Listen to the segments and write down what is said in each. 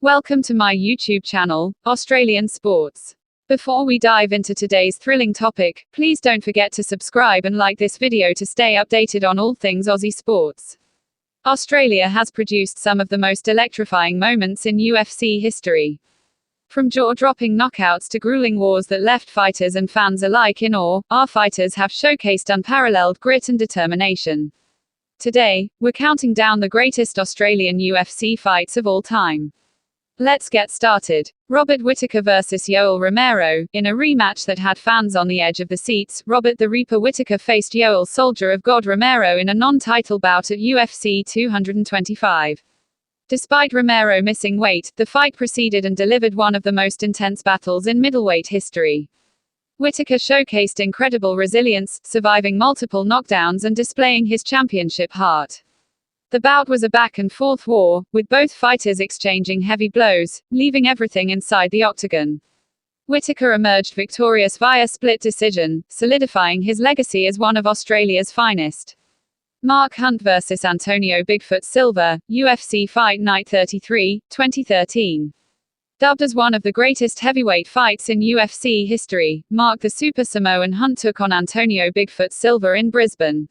Welcome to my YouTube channel, Australian Sports. Before we dive into today's thrilling topic, please don't forget to subscribe and like this video to stay updated on all things Aussie sports. Australia has produced some of the most electrifying moments in UFC history. From jaw-dropping knockouts to grueling wars that left fighters and fans alike in awe, our fighters have showcased unparalleled grit and determination. Today, we're counting down the greatest Australian UFC fights of all time. Let's get started. Robert Whittaker vs Yoel Romero. In a rematch that had fans on the edge of the seats, Robert the Reaper Whittaker faced Yoel Soldier of God Romero in a non-title bout at UFC 225. Despite Romero missing weight, the fight proceeded and delivered one of the most intense battles in middleweight history. Whittaker showcased incredible resilience, surviving multiple knockdowns and displaying his championship heart. The bout was a back-and-forth war, with both fighters exchanging heavy blows, leaving everything inside the octagon. Whittaker emerged victorious via split decision, solidifying his legacy as one of Australia's finest. Mark Hunt vs Antonio Bigfoot Silva, UFC Fight Night 33, 2013. Dubbed as one of the greatest heavyweight fights in UFC history, Mark the Super Samoan Hunt took on Antonio Bigfoot Silva in Brisbane.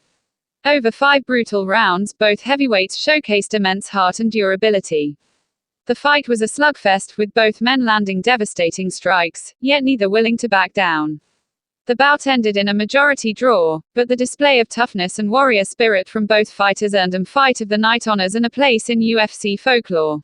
Over 5 brutal rounds, both heavyweights showcased immense heart and durability. The fight was a slugfest, with both men landing devastating strikes, yet neither willing to back down. The bout ended in a majority draw, but the display of toughness and warrior spirit from both fighters earned them Fight of the Night honors and a place in UFC folklore.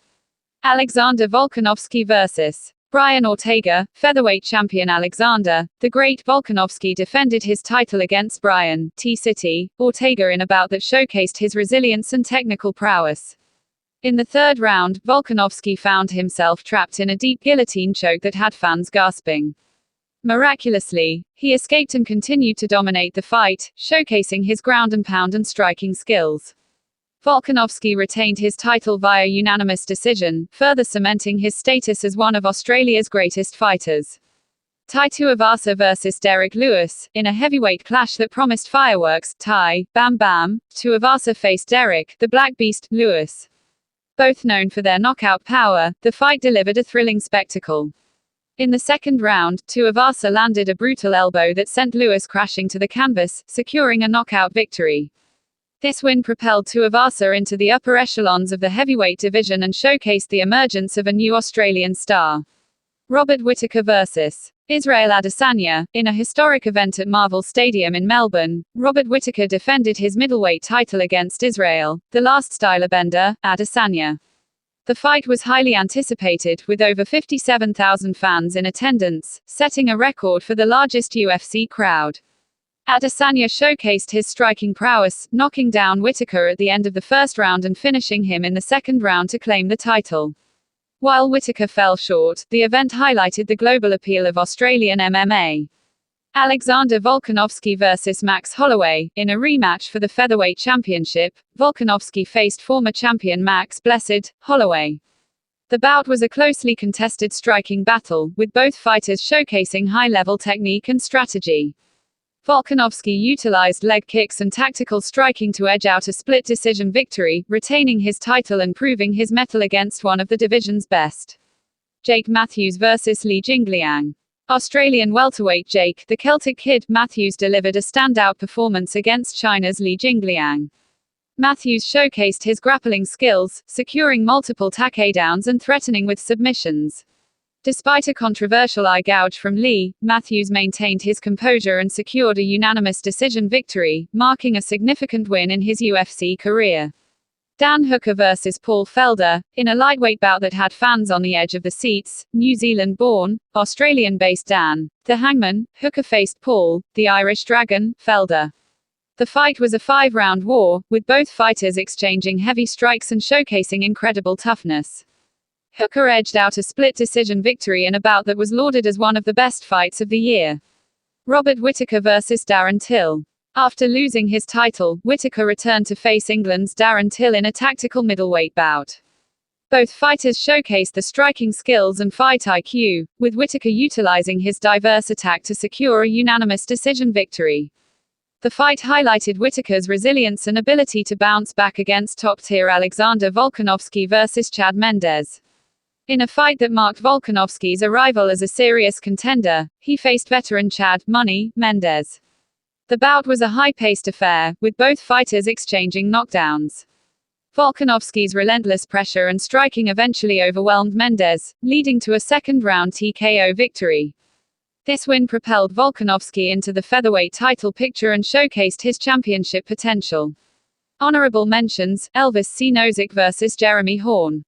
Alexander Volkanovski vs. Brian Ortega. Featherweight champion Alexander, the Great Volkanovski defended his title against Brian T-City Ortega in a bout that showcased his resilience and technical prowess. In the third round, Volkanovski found himself trapped in a deep guillotine choke that had fans gasping. Miraculously, he escaped and continued to dominate the fight, showcasing his ground and pound and striking skills. Volkanovski retained his title via unanimous decision, further cementing his status as one of Australia's greatest fighters. Tai Tuivasa vs Derek Lewis. In a heavyweight clash that promised fireworks, Bam Bam, Tuivasa faced Derek, the Black Beast, Lewis. Both known for their knockout power, the fight delivered a thrilling spectacle. In the second round, Tuivasa landed a brutal elbow that sent Lewis crashing to the canvas, securing a knockout victory. This win propelled Tuivasa into the upper echelons of the heavyweight division and showcased the emergence of a new Australian star. Robert Whittaker vs. Israel Adesanya. In a historic event at Marvel Stadium in Melbourne, Robert Whittaker defended his middleweight title against Israel, the last stylebender, Adesanya. The fight was highly anticipated, with over 57,000 fans in attendance, setting a record for the largest UFC crowd. Adesanya showcased his striking prowess, knocking down Whittaker at the end of the first round and finishing him in the second round to claim the title. While Whittaker fell short, the event highlighted the global appeal of Australian MMA. Alexander Volkanovski vs Max Holloway. In a rematch for the featherweight championship, Volkanovski faced former champion Max "Blessed" Holloway. The bout was a closely contested striking battle, with both fighters showcasing high-level technique and strategy. Volkanovski utilized leg kicks and tactical striking to edge out a split decision victory, retaining his title and proving his mettle against one of the division's best. Jake Matthews vs Li Jingliang. Australian welterweight Jake, the Celtic Kid, Matthews delivered a standout performance against China's Li Jingliang. Matthews showcased his grappling skills, securing multiple takedowns and threatening with submissions. Despite a controversial eye gouge from Li, Matthews maintained his composure and secured a unanimous decision victory, marking a significant win in his UFC career. Dan Hooker vs Paul Felder. In a lightweight bout that had fans on the edge of the seats, New Zealand-born, Australian-based Dan, the Hangman, Hooker faced Paul, the Irish Dragon, Felder. The fight was a 5-round war, with both fighters exchanging heavy strikes and showcasing incredible toughness. Hooker edged out a split decision victory in a bout that was lauded as one of the best fights of the year. Robert Whittaker vs Darren Till. After losing his title, Whittaker returned to face England's Darren Till in a tactical middleweight bout. Both fighters showcased the striking skills and fight IQ, with Whittaker utilizing his diverse attack to secure a unanimous decision victory. The fight highlighted Whittaker's resilience and ability to bounce back against top-tier Alexander Volkanovski vs Chad Mendes. In a fight that marked Volkanovski's arrival as a serious contender, he faced veteran Chad "Money" Mendes. The bout was a high-paced affair, with both fighters exchanging knockdowns. Volkanovski's relentless pressure and striking eventually overwhelmed Mendes, leading to a second-round TKO victory. This win propelled Volkanovski into the featherweight title picture and showcased his championship potential. Honorable mentions: Elvis C. Nozick vs. Jeremy Horn.